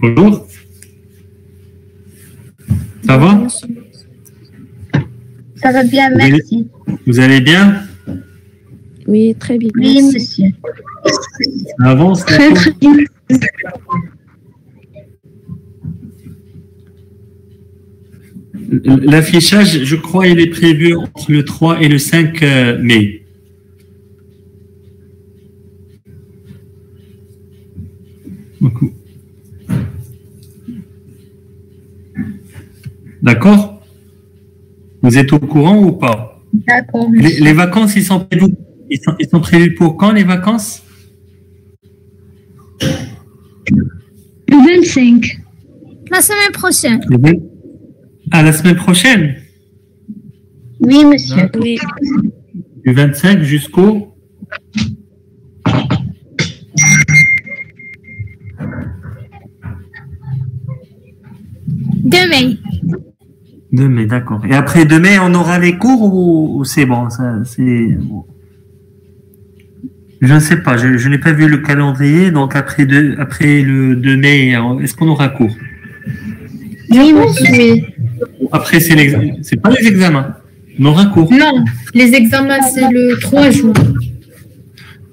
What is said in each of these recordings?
Bonjour. Ça va? Ça va bien, merci. Vous allez bien? Oui, très bien. Oui, merci. monsieur. Ça avance? Très, très bien. L'affichage, je crois, il est prévu entre le 3 et le 5 mai. D'accord? Vous êtes au courant ou pas? D'accord, Les monsieur. vacances, ils sont prévus pour quand, les vacances? Le 25. La semaine prochaine. Ah, la semaine prochaine? Oui, monsieur. Oui, Du 25 jusqu'au... Demain. 2 mai, d'accord. Et après 2 mai, on aura les cours ou c'est bon, je ne sais pas, je n'ai pas vu le calendrier, donc après le 2 mai, est-ce qu'on aura cours? Oui, monsieur. Après, c'est pas les examens, on aura cours. Non, les examens, c'est le 3 juin.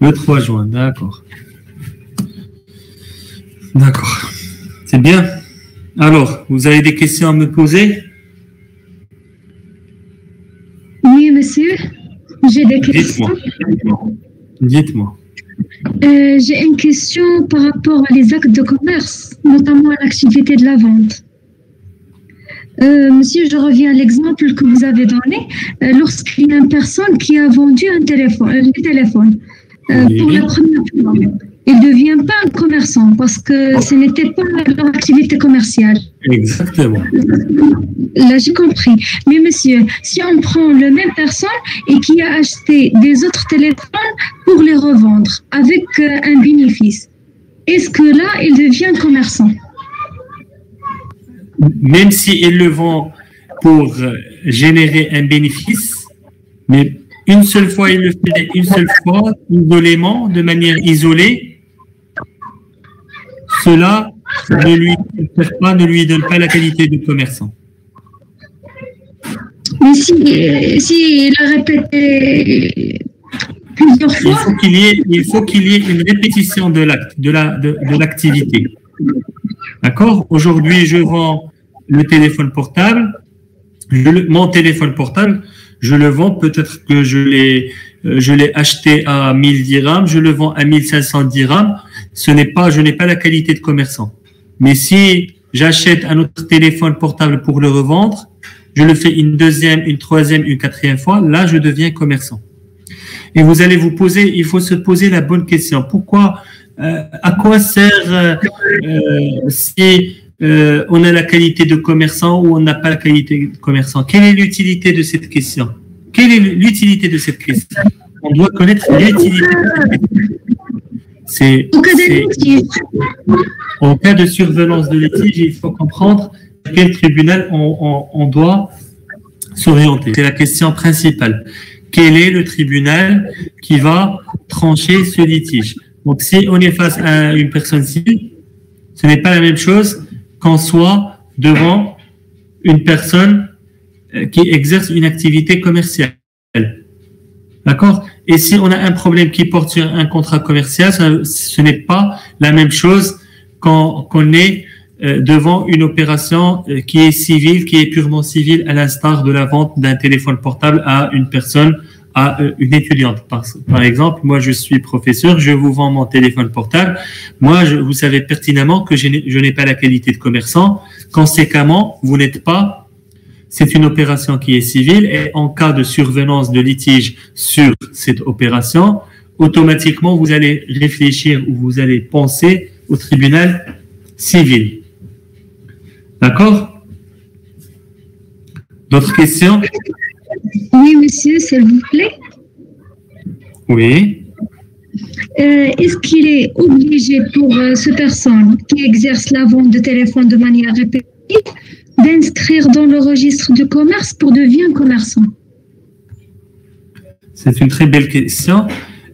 Le 3 juin, d'accord. D'accord. C'est bien. Alors, vous avez des questions à me poser? Oui, monsieur, j'ai des questions. Dites-moi. J'ai une question par rapport à les actes de commerce, notamment à l'activité de la vente. Monsieur, je reviens à l'exemple que vous avez donné. Lorsqu'il y a une personne qui a vendu un téléphone, Oui. pour la première fois, il ne devient pas un commerçant parce que ce n'était pas leur activité commerciale. Exactement. Là, j'ai compris. Mais monsieur, si on prend la même personne et qui a acheté des autres téléphones pour les revendre avec un bénéfice, est-ce que là, il devient commerçant? Même s'il le vend pour générer un bénéfice, mais une seule fois, il le fait une seule fois, isolément, de manière isolée, cela ne lui donne pas la qualité de commerçant. Mais si il a répété plusieurs fois, Il faut qu'il y ait une répétition de l'acte, de l'activité. D'accord? Aujourd'hui, je vends le téléphone portable. Mon téléphone portable, je le vends, peut-être que je l'ai acheté à 1000 dirhams, je le vends à 1500 dirhams. Je n'ai pas la qualité de commerçant. Mais si j'achète un autre téléphone portable pour le revendre, je le fais une deuxième, une troisième, une quatrième fois, là, je deviens commerçant. Et vous allez il faut se poser la bonne question. Pourquoi, à quoi sert si on a la qualité de commerçant ou on n'a pas la qualité de commerçant? Quelle est l'utilité de cette question? Quelle est l'utilité de cette question? On doit connaître l'utilité de cette question. En cas de survenance de litige, il faut comprendre à quel tribunal on doit s'orienter. C'est la question principale. Quel est le tribunal qui va trancher ce litige? Donc, si on est face à une personne civile, ce n'est pas la même chose qu'on soit devant une personne qui exerce une activité commerciale. D'accord? Et si on a un problème qui porte sur un contrat commercial, ce n'est pas la même chose qu'on est devant une opération qui est civile, qui est purement civile, à l'instar de la vente d'un téléphone portable à une personne, à une étudiante. Par exemple, moi, je suis professeur, je vous vends mon téléphone portable. Moi, vous savez pertinemment que je n'ai pas la qualité de commerçant. Conséquemment, vous n'êtes pas... C'est une opération qui est civile et en cas de survenance de litige sur cette opération, automatiquement, vous allez réfléchir ou vous allez penser au tribunal civil. D'accord? D'autres questions? oui, monsieur, s'il vous plaît. Oui. Est-ce qu'il est obligé pour cette personne qui exerce la vente de téléphone de manière répétitive d'inscrire dans le registre du commerce pour devenir commerçant? C'est une très belle question.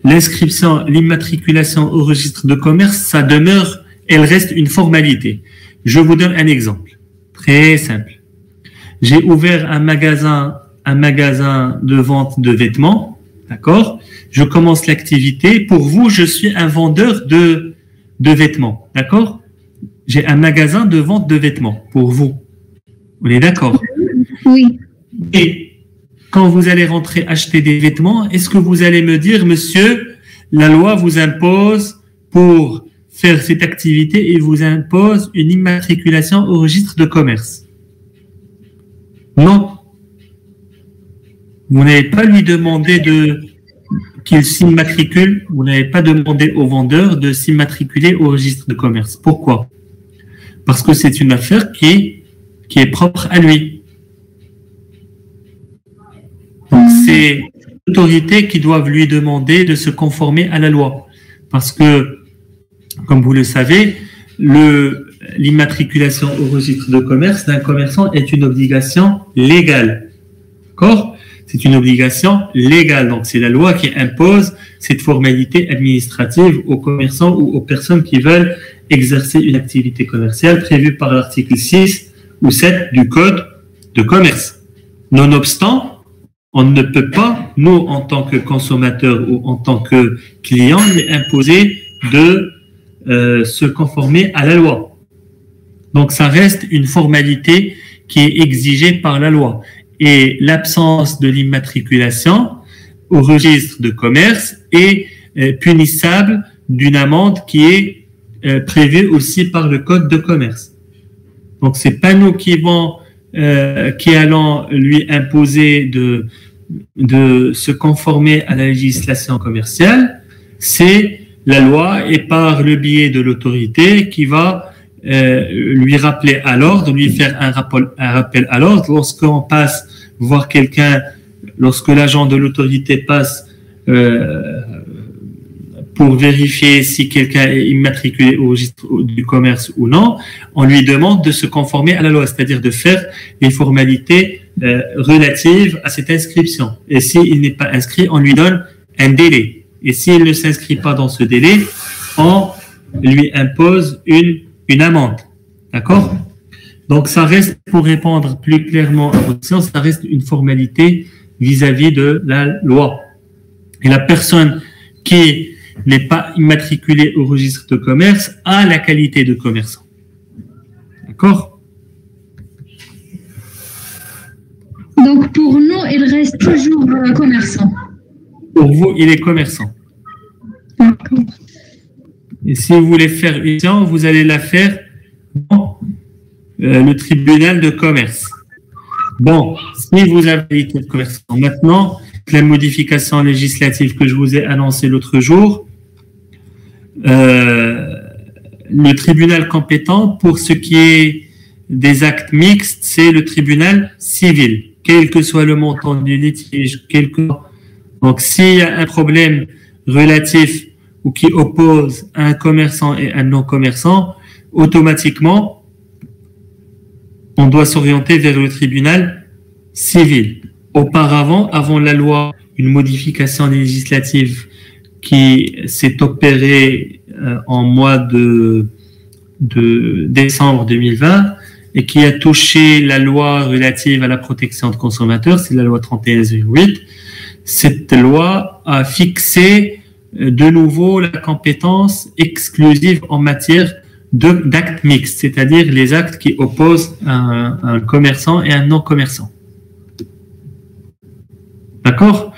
L'inscription, l'immatriculation au registre de commerce, ça demeure elle reste une formalité. Je vous donne un exemple très simple. J'ai ouvert un magasin de vente de vêtements, d'accord? Je commence l'activité. Pour vous, je suis un vendeur de vêtements, d'accord? J'ai un magasin de vente de vêtements pour vous. On est d'accord? Oui. Et quand vous allez rentrer acheter des vêtements, est-ce que vous allez me dire, monsieur, la loi vous impose pour faire cette activité et vous impose une immatriculation au registre de commerce? Non. Vous n'avez pas lui demandé qu'il s'immatricule, vous n'avez pas demandé au vendeur de s'immatriculer au registre de commerce. Pourquoi? Parce que c'est une affaire qui est propre à lui. Donc, c'est l'autorité qui doivent lui demander de se conformer à la loi. Parce que, comme vous le savez, l'immatriculation au registre de commerce d'un commerçant est une obligation légale. D'accord? C'est une obligation légale. Donc, c'est la loi qui impose cette formalité administrative aux commerçants ou aux personnes qui veulent exercer une activité commerciale prévue par l'article 6 ou 7 du Code de commerce. Nonobstant, on ne peut pas, nous, en tant que consommateurs ou en tant que clients, lui imposer de se conformer à la loi. Donc, ça reste une formalité qui est exigée par la loi. Et l'absence de l'immatriculation au registre de commerce est punissable d'une amende qui est prévue aussi par le Code de commerce. Donc, c'est pas nous qui allons lui imposer de se conformer à la législation commerciale, c'est la loi et par le biais de l'autorité qui va lui rappeler à l'ordre, lui faire un rappel à l'ordre. Lorsqu'on passe voir quelqu'un, lorsque l'agent de l'autorité passe pour vérifier si quelqu'un est immatriculé au registre du commerce ou non, on lui demande de se conformer à la loi, c'est-à-dire de faire les formalités relatives à cette inscription. Et s'il n'est pas inscrit, on lui donne un délai. Et s'il ne s'inscrit pas dans ce délai, on lui impose une amende. D'accord? Donc, ça reste, pour répondre plus clairement à votre question, ça reste une formalité vis-à-vis de la loi. Et la personne qui n'est pas immatriculée au registre de commerce a la qualité de commerçant. D'accord? Donc, pour nous, il reste toujours commerçant. Pour vous, il est commerçant. D'accord. Et si vous voulez faire une séance, vous allez la faire dans le tribunal de commerce. Bon, si vous avez été commerçant, maintenant, la modification législative que je vous ai annoncée l'autre jour, le tribunal compétent pour ce qui est des actes mixtes, c'est le tribunal civil, quel que soit le montant du litige, donc s'il y a un problème relatif ou qui oppose un commerçant et un non-commerçant, automatiquement, on doit s'orienter vers le tribunal civil. Auparavant, avant la loi, une modification législative qui s'est opérée en mois de décembre 2020 et qui a touché la loi relative à la protection des consommateurs, c'est la loi 3108. Cette loi a fixé de nouveau la compétence exclusive en matière d'actes mixtes, c'est-à-dire les actes qui opposent un commerçant et un non-commerçant. D'accord?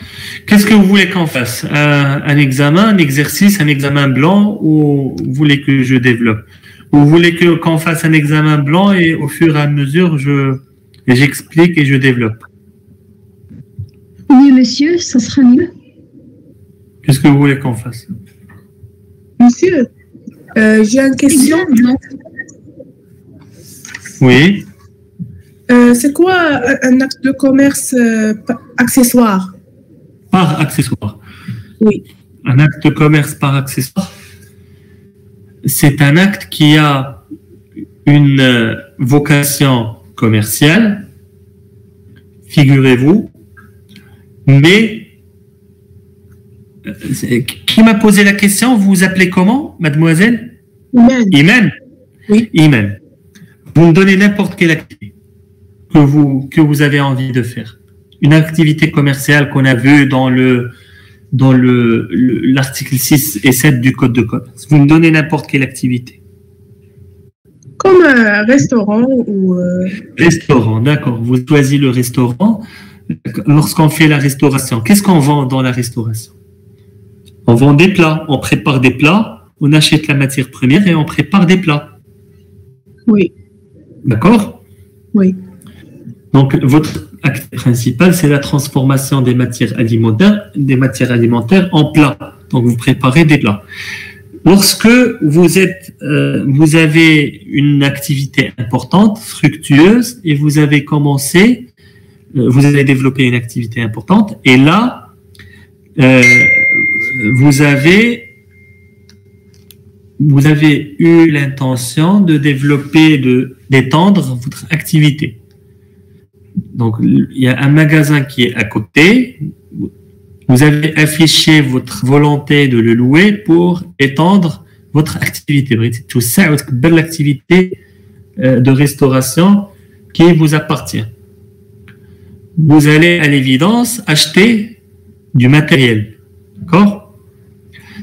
Qu'est-ce que vous voulez qu'on fasse? Un examen, un exercice, un examen blanc, ou vous voulez que je développe? Ou vous voulez qu'on fasse un examen blanc et au fur et à mesure, j'explique et je développe? Oui, monsieur, ça sera mieux. Qu'est-ce que vous voulez qu'on fasse? Monsieur, j'ai une question. Oui. C'est quoi un acte de commerce accessoire? Par accessoire. Oui. Un acte de commerce par accessoire, c'est un acte qui a une vocation commerciale, figurez-vous, mais qui m'a posé la question? Vous vous appelez comment, mademoiselle? Iman. Oui. Iman. Vous me donnez n'importe quelle activité que vous avez envie de faire. Une activité commerciale qu'on a vue dans l'article 6 et 7 du Code de commerce. Vous me donnez n'importe quelle activité. Comme un restaurant ou... Restaurant, d'accord. Vous choisissez le restaurant. Lorsqu'on fait la restauration, qu'est-ce qu'on vend dans la restauration? On vend des plats, on prépare des plats, on achète la matière première et on prépare des plats. Oui. D'accord? Oui. Donc, votre acte principal, c'est la transformation des matières alimentaires en plats. Donc, vous préparez des plats. Lorsque vous avez une activité importante, fructueuse, et vous avez développé une activité importante, et là, vous avez eu l'intention de développer, d'étendre votre activité. Donc, il y a un magasin qui est à côté. Vous avez affiché votre volonté de le louer pour étendre votre activité. Tout ça, l'activité de restauration qui vous appartient. Vous allez à l'évidence acheter du matériel. D'accord?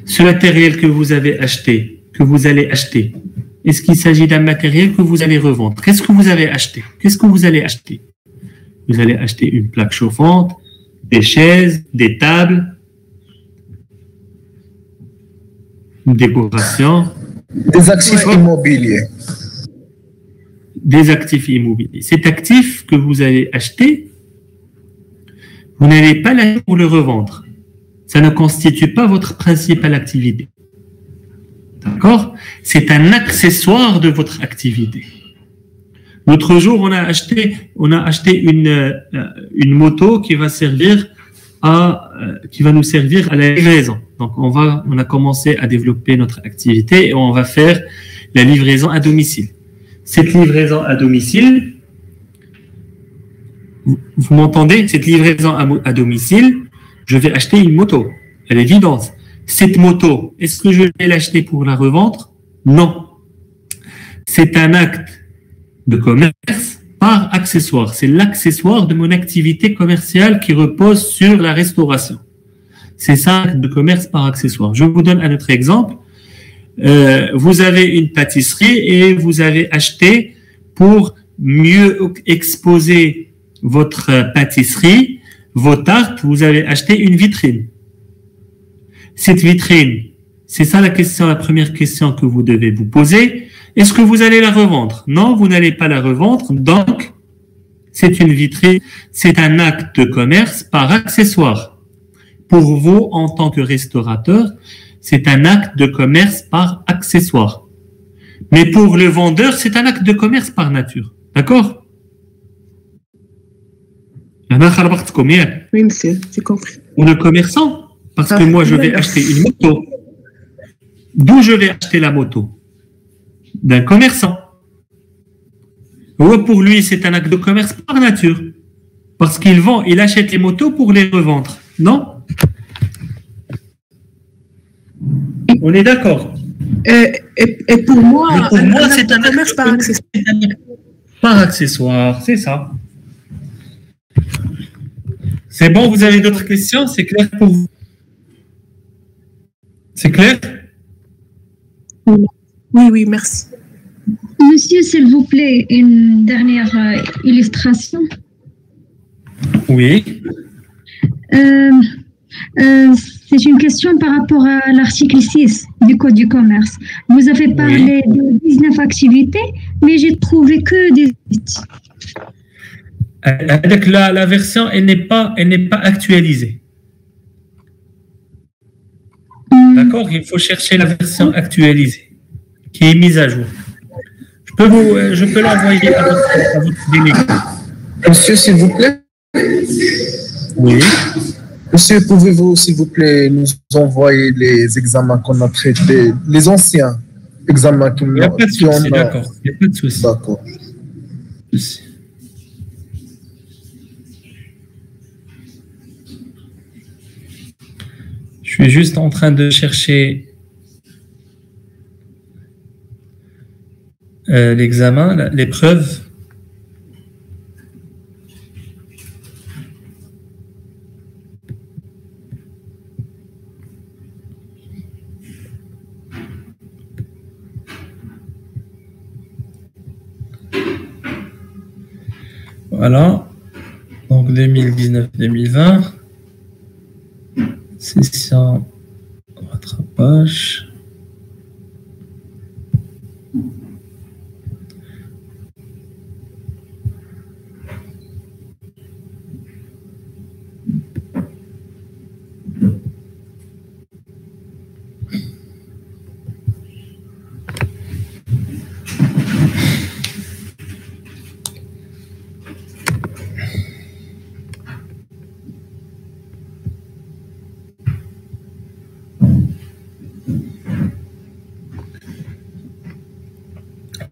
Ce matériel que vous allez acheter, est-ce qu'il s'agit d'un matériel que vous allez revendre? Qu'est-ce que vous avez acheté? Qu'est-ce que vous allez acheter? Vous allez acheter une plaque chauffante, des chaises, des tables, une décoration. Des actifs immobiliers. Des actifs immobiliers. Cet actif que vous allez acheter, vous n'allez pas l'acheter pour le revendre. Ça ne constitue pas votre principale activité. D'accord? C'est un accessoire de votre activité. L'autre jour, on a acheté une moto qui va nous servir à la livraison. Donc, on a commencé à développer notre activité et on va faire la livraison à domicile. Cette livraison à domicile, vous m'entendez? Cette livraison à domicile, je vais acheter une moto. À l'évidence. Cette moto, est-ce que je vais l'acheter pour la revendre? Non. C'est un acte de commerce par accessoire. C'est l'accessoire de mon activité commerciale qui repose sur la restauration. C'est ça, acte de commerce par accessoire. Je vous donne un autre exemple. Vous avez une pâtisserie et vous avez acheté pour mieux exposer votre pâtisserie, vos tartes, vous avez acheté une vitrine. Cette vitrine, c'est ça la première question que vous devez vous poser. Est-ce que vous allez la revendre? Non, vous n'allez pas la revendre. Donc, c'est une vitrine, c'est un acte de commerce par accessoire. Pour vous, en tant que restaurateur, c'est un acte de commerce par accessoire. Mais pour le vendeur, c'est un acte de commerce par nature. D'accord? Oui, monsieur, j'ai compris. Pour le commerçant, parce que moi, je vais acheter une moto. D'où je vais acheter la moto? D'un commerçant. Pour lui, c'est un acte de commerce par nature. Parce il achète les motos pour les revendre. Non? On est d'accord. Et pour moi, c'est un commerce par accessoire. Par accessoire, c'est ça. C'est bon, vous avez d'autres questions? C'est clair pour vous? C'est clair? Oui, merci. Monsieur, s'il vous plaît, une dernière illustration. Oui. C'est une question par rapport à l'article 6 du Code du commerce. Vous avez parlé de 19 activités, mais j'ai trouvé que 18. Avec la version, elle n'est pas actualisée. D'accord? Il faut chercher la version actualisée, qui est mise à jour. Je peux l'envoyer à votre délégué. Monsieur, s'il vous plaît. Oui. Monsieur, pouvez-vous, s'il vous plaît, nous envoyer les examens qu'on a traités, les anciens examens qu'on a? Il n'y a pas de souci, d'accord. Il n'y a pas de souci. D'accord. Je suis juste en train de chercher l'examen, l'épreuve. Voilà. Donc 2019-2020. Session rattrapage.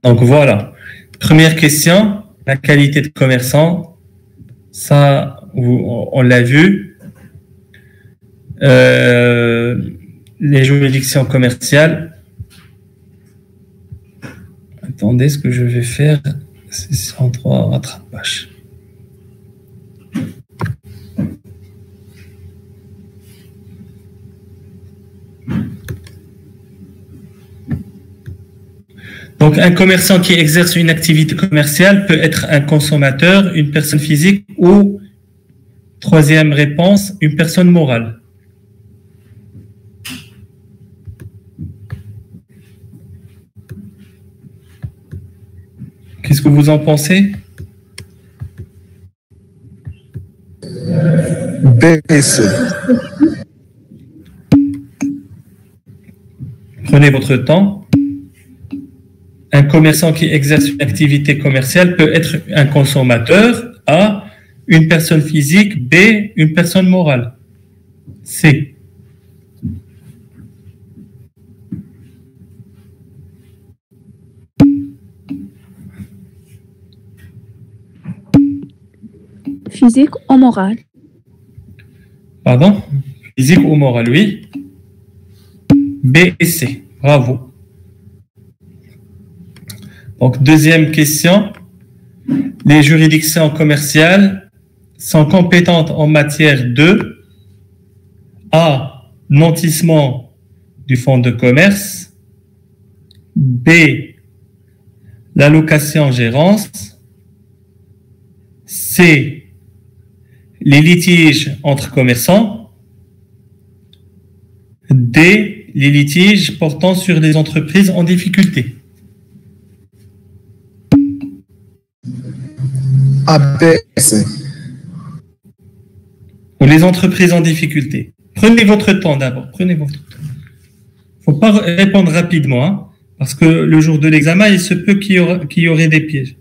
Donc voilà, première question, la qualité de commerçant, ça on l'a vu. Les juridictions commerciales, attendez, ce que je vais faire, c'est 103 rattrapage. Donc, un commerçant qui exerce une activité commerciale peut être un consommateur, une personne physique ou, troisième réponse, une personne morale. Qu'est-ce que vous en pensez? BC. Prenez votre temps. Un commerçant qui exerce une activité commerciale peut être un consommateur, A, une personne physique, B, une personne morale. C. Physique ou morale? Pardon? Physique ou morale, oui. B et C. Bravo. Donc, deuxième question. Les juridictions commerciales sont compétentes en matière de A. Nantissement du fonds de commerce. B. L'allocation-gérance. C. Les litiges entre commerçants. D. Les litiges portant sur des entreprises en difficulté. ABC. Ou les entreprises en difficulté. Prenez votre temps d'abord. Prenez votre temps. Il ne faut pas répondre rapidement, hein, parce que le jour de l'examen, il se peut qu'il y aurait des pièges.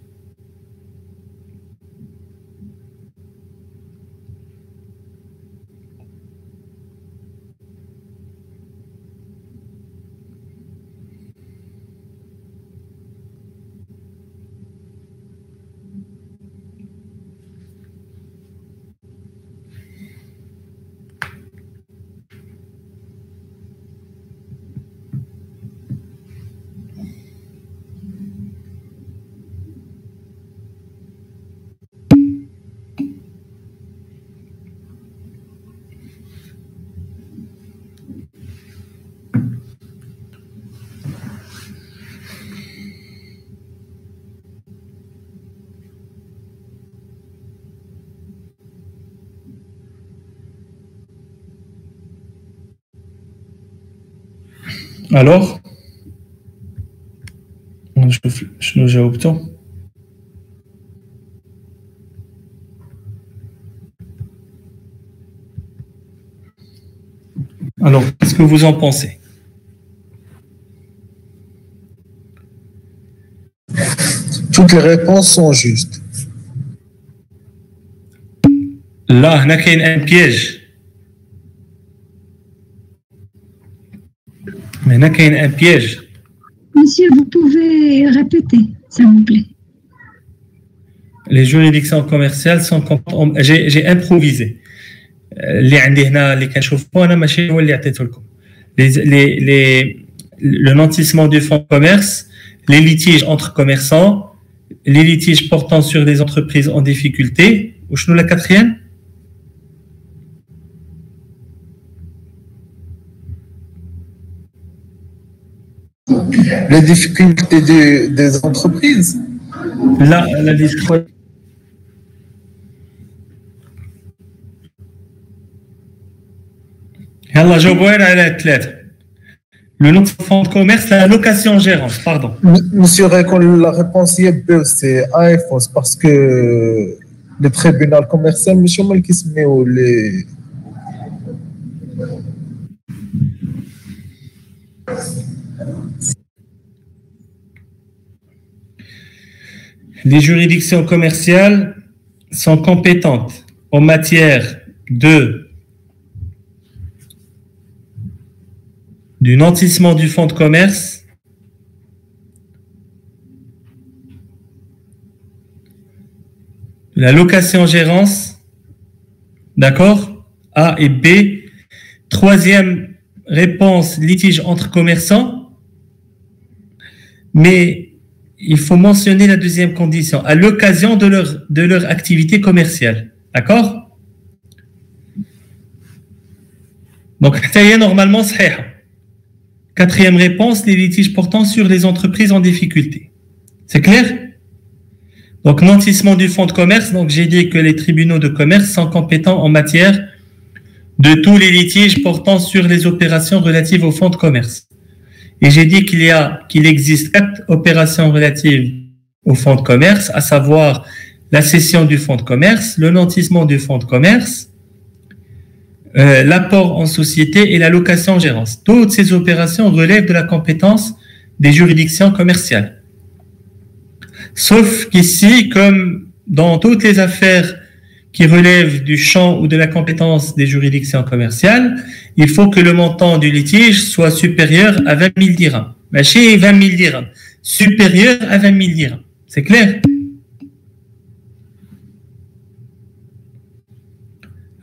Alors, je nous obtenu. Alors, qu'est-ce que vous en pensez? Toutes les réponses sont justes. Là, il y a un piège. Mais il y a un piège. Monsieur, vous pouvez répéter, s'il vous plaît. Les juridictions commerciales sont... J'ai improvisé. Le nantissement du fonds de commerce, les litiges entre commerçants, les litiges portant sur des entreprises en difficulté. Ou je nous la quatrième? Les difficultés des entreprises. La difficulté. يلا جاوبوا على الثلاثة. Le nom de fonds de commerce, la location-gérance, pardon. Monsieur Récon, la réponse est B, c'est A et fausse, parce que le tribunal commercial, monsieur Malkis, mais les... Les juridictions commerciales sont compétentes en matière du nantissement du fonds de commerce, la location-gérance, d'accord, A et B. Troisième réponse, litige entre commerçants, mais il faut mentionner la deuxième condition, à l'occasion de leur activité commerciale, d'accord? Donc, normalement, c'est quatrième réponse, les litiges portant sur les entreprises en difficulté. C'est clair? Donc, nantissement du fonds de commerce. Donc, j'ai dit que les tribunaux de commerce sont compétents en matière de tous les litiges portant sur les opérations relatives au fonds de commerce. Et j'ai dit qu'il existe 4 opérations relatives au fonds de commerce, à savoir la cession du fonds de commerce, le nantissement du fonds de commerce, l'apport en société et la location-gérance. Toutes ces opérations relèvent de la compétence des juridictions commerciales. Sauf qu'ici, comme dans toutes les affaires qui relèvent du champ ou de la compétence des juridictions commerciales, il faut que le montant du litige soit supérieur à 20 000 dirhams. Mâché 20 000 dirhams. Supérieur à 20 000 dirhams. C'est clair?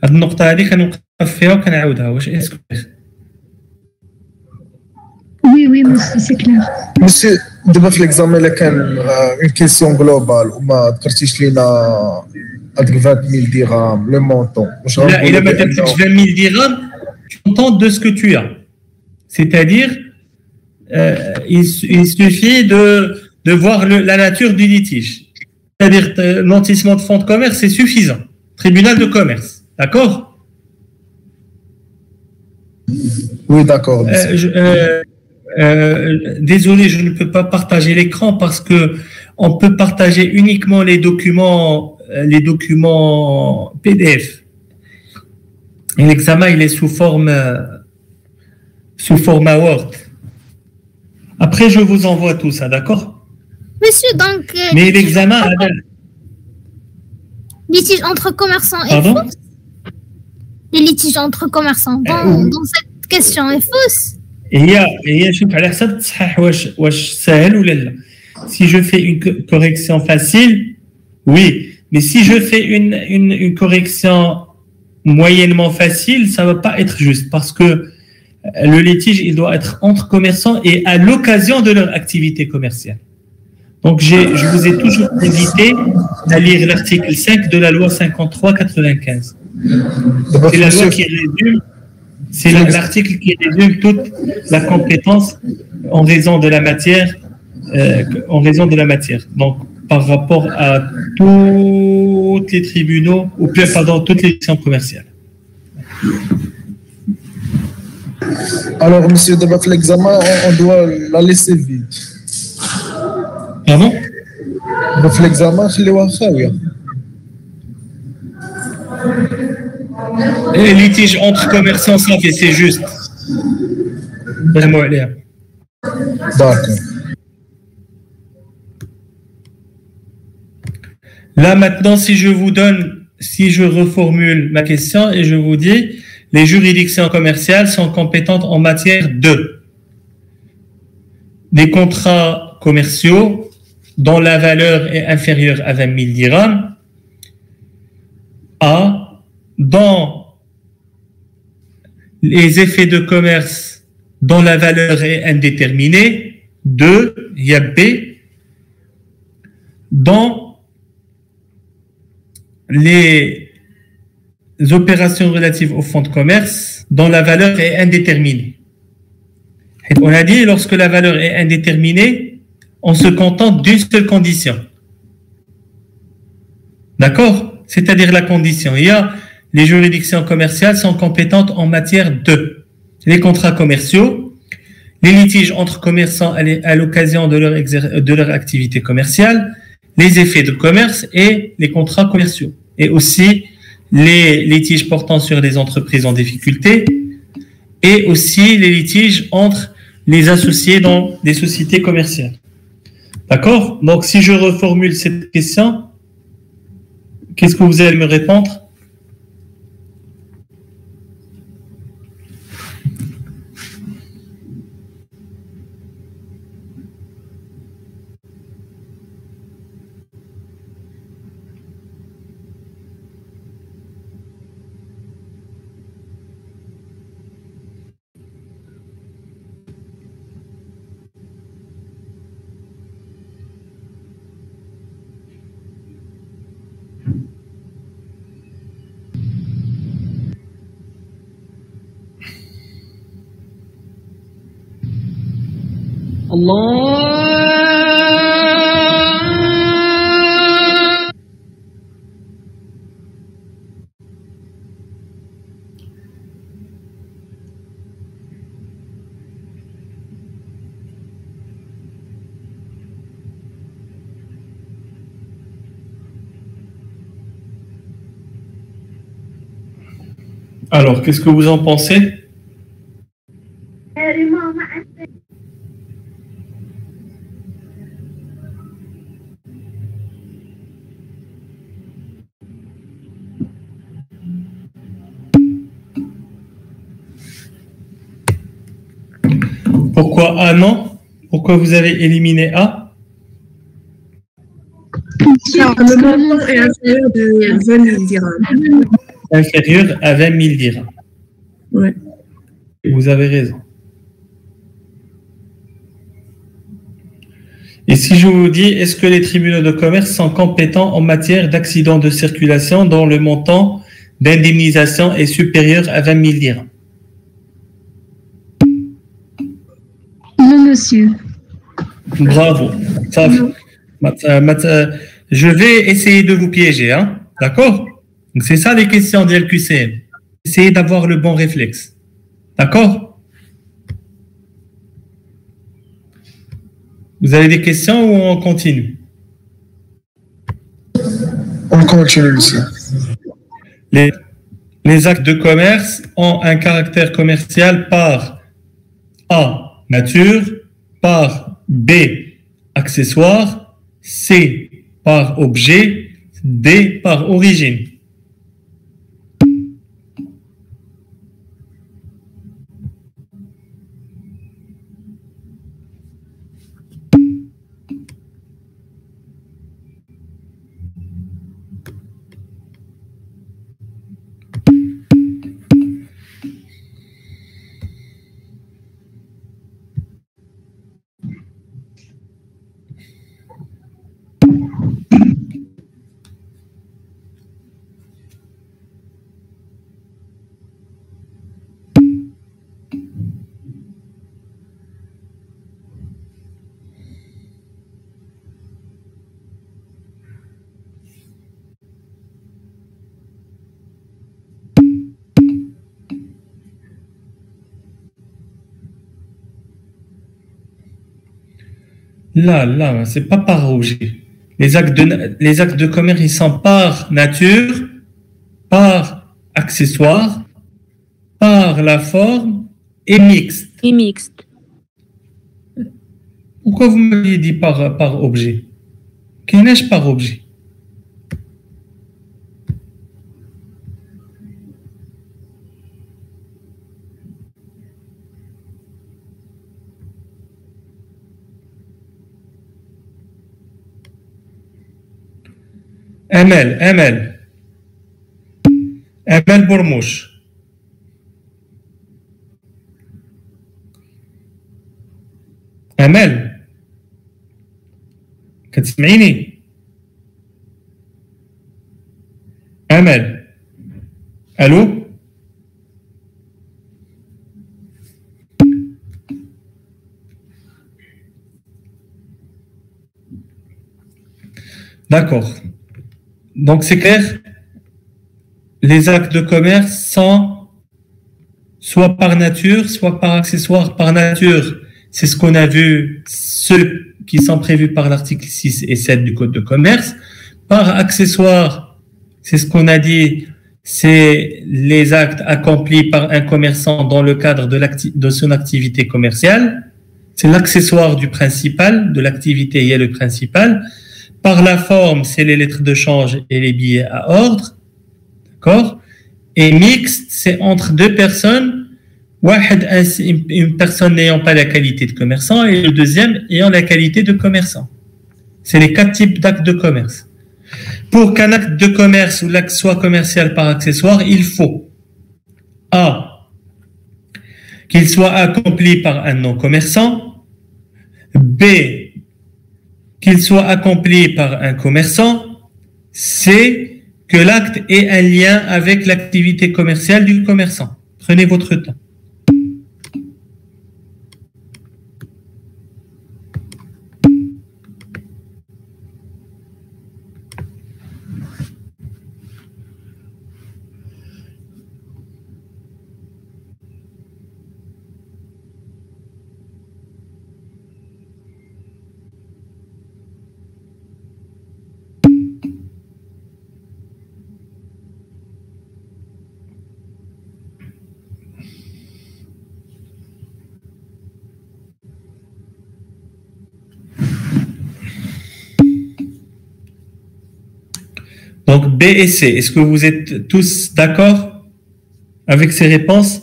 هذه النقطة هذه كنوقف فيها وكنعاودها واش اسكو Oui, monsieur, c'est clair. Monsieur, d'abord l'examen là كان une question globale وما ذكرتيش لينا هذيك 20 000 dirhams le montant. لا إلا ما درتش 20 000 dirhams, tu contentes de ce que tu as. C'est-à-dire, il suffit de voir la nature du litige. C'est-à-dire, nantissement de fonds de commerce, c'est suffisant. Tribunal de commerce. D'accord? Oui, d'accord. Désolé, je ne peux pas partager l'écran parce que on peut partager uniquement les documents PDF. Et l'examen, il est sous format Word. Après, je vous envoie tout ça, d'accord? Monsieur, donc... Mais l'examen... litige entre commerçants et Pardon? fausse. Les litiges entre commerçants dans cette question est fausse. هي شوف على حسب تصحيح واش سهل ولا لا. Si je fais une correction facile, oui. Mais si je fais une correction moyennement facile, ça ne va pas être juste parce que le litige, il doit être entre commerçants et à l'occasion de leur activité commerciale. Donc, je vous ai toujours invité à lire l'article 5 de la loi 53-95. C'est la loi qui résume, c'est l'article qui résume toute la compétence en raison de la matière, Donc, par rapport à tous les tribunaux, ou plus, pardon, toutes les questions commerciales. Alors, monsieur, devant l'examen, on doit la laisser vide. Pardon? Devant l'examen, خليوها خاوية. Les litiges entre commerçants, c'est juste. D'accord. Là, maintenant, si je reformule ma question et je vous dis, les juridictions commerciales sont compétentes en matière de des contrats commerciaux dont la valeur est inférieure à 20 000 dirhams, dans les effets de commerce dont la valeur est indéterminée, 2, il y a B. Dans les opérations relatives au fonds de commerce, dont la valeur est indéterminée. On a dit, lorsque la valeur est indéterminée, on se contente d'une seule condition. D'accord? C'est-à-dire la condition. Il y a les juridictions commerciales sont compétentes en matière de les contrats commerciaux, les litiges entre commerçants à l'occasion de leur activité commerciale, les effets de commerce et les contrats commerciaux. Et aussi les litiges portant sur les entreprises en difficulté et aussi les litiges entre les associés dans des sociétés commerciales. D'accord? Donc, si je reformule cette question, qu'est-ce que vous allez me répondre? Alors, qu'est-ce que vous en pensez? Pourquoi A non? Pourquoi vous avez éliminé A? Le montant est inférieur de 20 000 dirhams. Inférieur à 20 000 dirhams. Ouais. Vous avez raison. Et si je vous dis, est-ce que les tribunaux de commerce sont compétents en matière d'accidents de circulation dont le montant d'indemnisation est supérieur à 20 000 dirhams? Non, monsieur. Bravo. Ça, je vais essayer de vous piéger, hein? D'accord? Donc c'est ça les questions de LQCM. Essayez d'avoir le bon réflexe. D'accord? Vous avez des questions ou on continue? On continue ici. Les actes de commerce ont un caractère commercial par A, nature, par B, accessoire, C, par objet, D, par origine. Là, c'est pas par objet. Les actes de commerce, ils sont par nature, par accessoire, par la forme et mixte. Et mixte. Pourquoi vous m'aviez dit par objet? Qu'est-ce que par objet? Amel Bourmouche. أمل كتسمعيني؟ أمل ألو؟ D'accord. Donc c'est clair, les actes de commerce sont soit par nature, soit par accessoire. Par nature, c'est ce qu'on a vu, ceux qui sont prévus par l'article 6 et 7 du Code de commerce. Par accessoire, c'est ce qu'on a dit, c'est les actes accomplis par un commerçant dans le cadre de son activité commerciale. C'est l'accessoire du principal, de l'activité et le principal. Par la forme, c'est les lettres de change et les billets à ordre. D'accord? Et mixte, c'est entre deux personnes. Une personne n'ayant pas la qualité de commerçant et le deuxième ayant la qualité de commerçant. C'est les 4 types d'actes de commerce. Pour qu'un acte de commerce ou l'acte soit commercial par accessoire, il faut A. Qu'il soit accompli par un non-commerçant. B. Qu'il soit accompli par un commerçant. C. Que l'acte ait un lien avec l'activité commerciale du commerçant. Prenez votre temps. Donc B et C, est-ce que vous êtes tous d'accord avec ces réponses?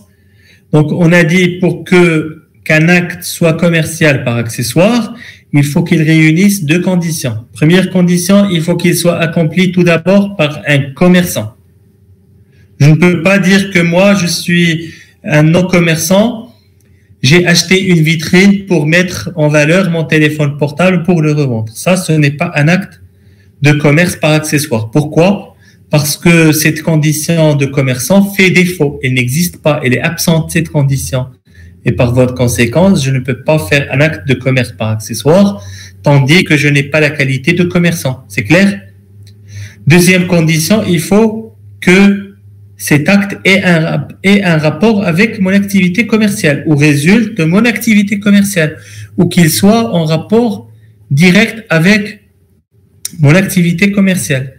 Donc on a dit pour qu'un acte soit commercial par accessoire, il faut qu'il réunisse 2 conditions. Première condition, il faut qu'il soit accompli tout d'abord par un commerçant. Je ne peux pas dire que moi je suis un non-commerçant, j'ai acheté une vitrine pour mettre en valeur mon téléphone portable pour le revendre. Ça, ce n'est pas un acte de commerce par accessoire. Pourquoi? Parce que cette condition de commerçant fait défaut. Elle n'existe pas. Elle est absente, cette condition. Et par voie de conséquence, je ne peux pas faire un acte de commerce par accessoire, tandis que je n'ai pas la qualité de commerçant. C'est clair? Deuxième condition, il faut que cet acte ait un rapport avec mon activité commerciale, ou résulte de mon activité commerciale, ou qu'il soit en rapport direct avec mon activité commerciale.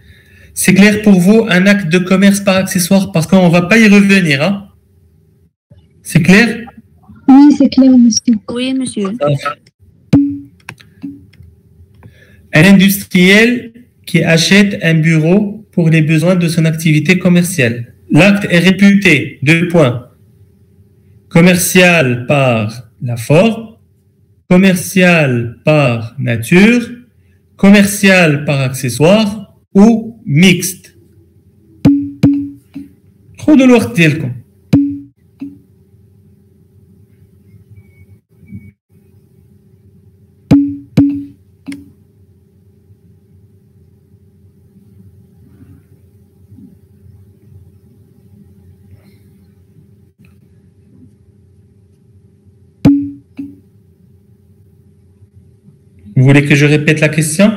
C'est clair pour vous, un acte de commerce par accessoire, parce qu'on ne va pas y revenir. Hein? C'est clair? Oui, c'est clair, monsieur. Oui, monsieur. Un industriel qui achète un bureau pour les besoins de son activité commerciale. L'acte est réputé, 2 points, commercial par la forme, commercial par nature, commercial par accessoire ou mixte. خذوا الوقت ديالكم. Vous voulez que je répète la question?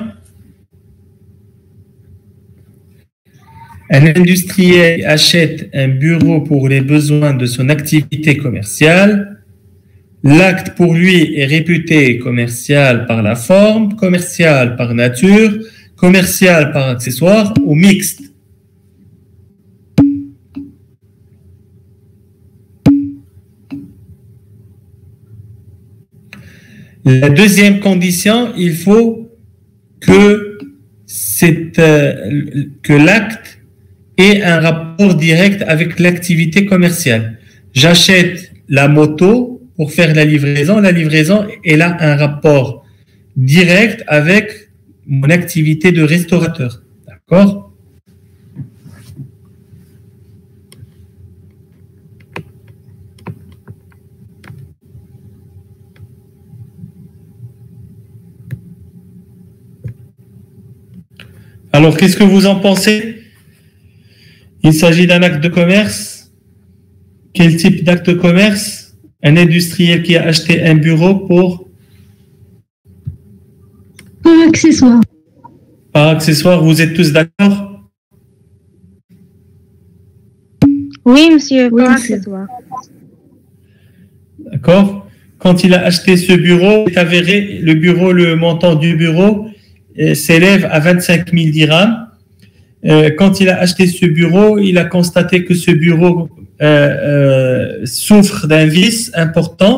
Un industriel achète un bureau pour les besoins de son activité commerciale. L'acte pour lui est réputé commercial par la forme, commercial par nature, commercial par accessoire ou mixte. La deuxième condition, il faut que l'acte ait un rapport direct avec l'activité commerciale. J'achète la moto pour faire la livraison, elle a un rapport direct avec mon activité de restaurateur. D'accord ? Alors, qu'est-ce que vous en pensez? Il s'agit d'un acte de commerce. Quel type d'acte de commerce? Un industriel qui a acheté un bureau Pour accessoire. par accessoire. Vous êtes tous d'accord? Oui, monsieur, Oui, pour monsieur. accessoire. D'accord? Quand il a acheté ce bureau, il est avéré, le montant du bureau s'élève à 25 000 dirhams. Quand il a acheté ce bureau, il a constaté que ce bureau souffre d'un vice important.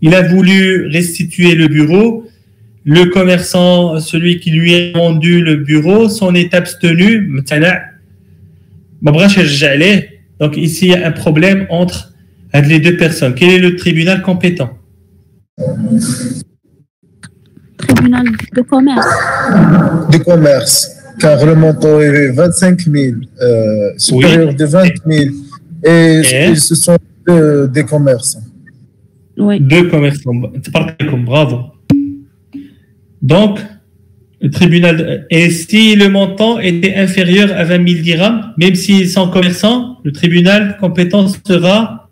Il a voulu restituer le bureau. Le commerçant, celui qui lui a vendu le bureau, s'en est abstenu. Donc ici, il y a un problème entre les deux personnes. Quel est le tribunal compétent? Tribunal de commerce. De commerce, car le montant est 25 000, supérieur de 20 000, et ils se sont des commerçants. Oui. Deux commerçants. Bravo. Donc, le tribunal, et si le montant était inférieur à 20 000 dirhams, même s'ils sont commerçants, le tribunal compétent sera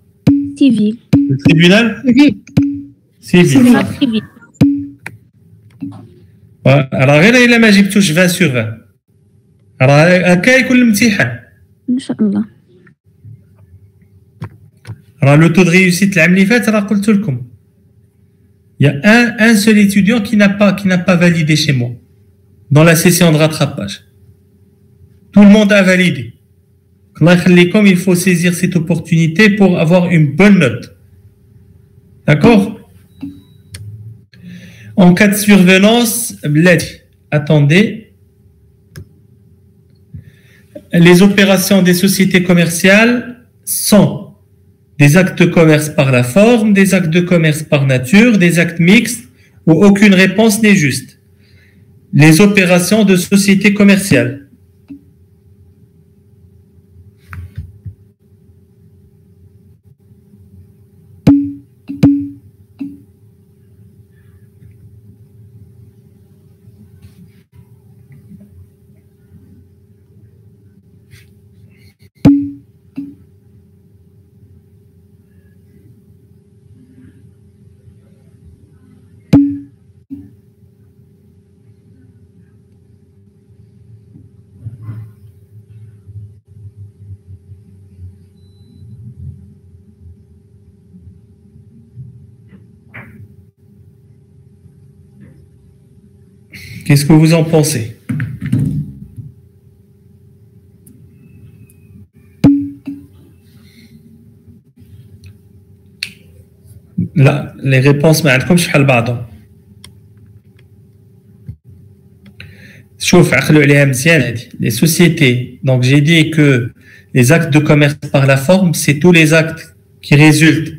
Civil. le tribunal Oui. civil. Tribunal civil. راه غير الا ما جبتوش 20 sur 20 راه هكا يكون الامتحان. إن شاء الله. راه لو تو دو ريوسيت العام اللي فات راه قلت لكم. Il y a un seul étudiant qui n'a pas validé chez moi dans la session de rattrapage. Tout le monde a validé. Allah يخليكم, il faut saisir cette opportunité pour avoir une bonne note. D'accord? En cas de survenance, attendez. Les opérations des sociétés commerciales sont des actes de commerce par la forme, des actes de commerce par nature, des actes mixtes où aucune réponse n'est juste. Les opérations de société commerciale. Qu'est-ce que vous en pensez? Là, les réponses, ما عندكمش بحال بعضهم. شوف عقلوا عليها مزيان هذه. Les sociétés. Donc j'ai dit que les actes de commerce par la forme, c'est tous les actes qui résultent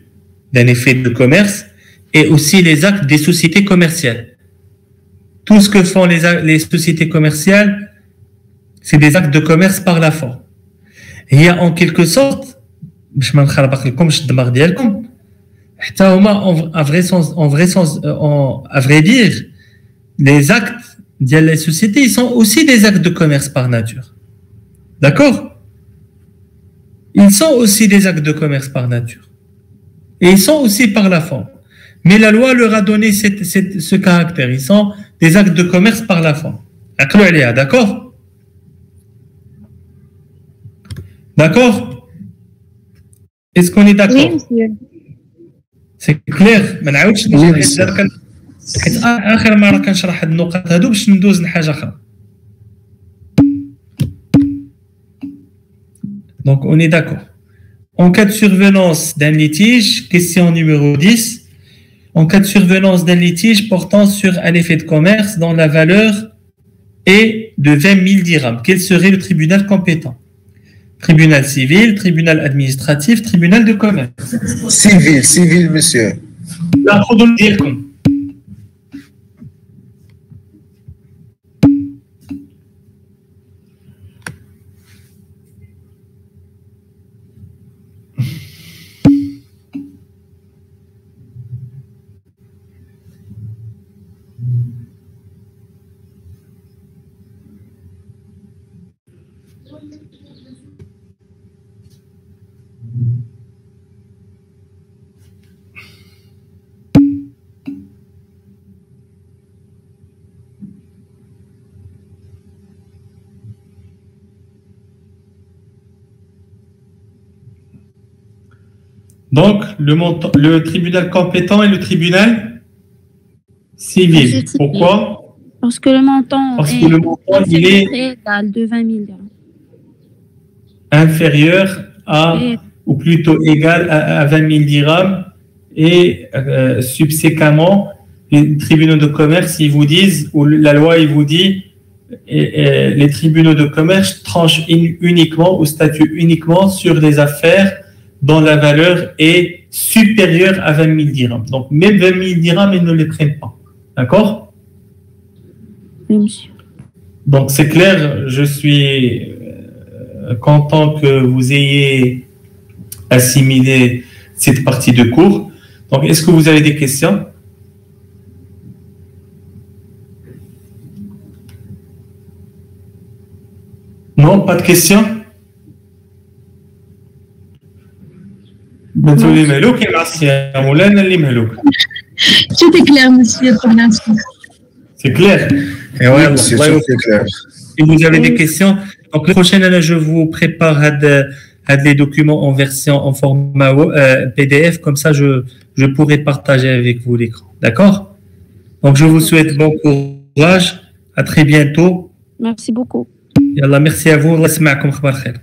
d'un effet de commerce et aussi les actes des sociétés commerciales. Tout ce que font les sociétés commerciales, c'est des actes de commerce par la forme. Et il y a en quelque sorte, باش ما نخربق لكمش الدماغ ديالكم, حتى هما à vrai dire, les actes de la société, ils sont aussi des actes de commerce par nature. D'accord? Ils sont aussi des actes de commerce par nature. Et ils sont aussi par la forme. Mais la loi leur a donné ce caractère. Ils sont des actes de commerce par la forme. D'accord? D'accord? Est-ce qu'on est d'accord? Oui, monsieur. C'est clair. ما نعاودش حيت اخر مره كنشرح هاد النقط هادو باش ندوز لحاجه اخرى. Donc on est d'accord. En cas de survenance d'un litige, question numéro 10, en cas de survenance d'un litige portant sur un effet de commerce dont la valeur est de 20 000 dirhams, quel serait le tribunal compétent? Tribunal civil, tribunal administratif, tribunal de commerce. Civil, monsieur. لا خذوا ديالكم. Donc, le tribunal compétent et le tribunal civil. Pourquoi? Parce que le montant il est égal de 20 000 dirhams. Inférieur à, ou plutôt égal à 20 000 dirhams. Et subséquemment, les tribunaux de commerce, ils vous disent, ou la loi, il vous dit, les tribunaux de commerce tranchent uniquement ou statuent uniquement sur des affaires dont la valeur est supérieure à 20 000 dirhams. Donc, même 20 000 dirhams, ils ne les prennent pas. D'accord? Oui, monsieur. Donc, c'est clair, je suis content que vous ayez assimilé cette partie de cours. Donc, est-ce que vous avez des questions? Non, pas de questions? Tout est clair, monsieur, pour l'instant. C'est clair. Et ouais, monsieur, c'est clair. Si vous avez des questions, donc la prochaine, je vous prépare des documents en version, en format PDF, comme ça je pourrai partager avec vous l'écran. D'accord? Donc je vous souhaite bon courage, à très bientôt. Merci beaucoup. Yallah, merci à vous. Allah yasma'akum, khabar khair.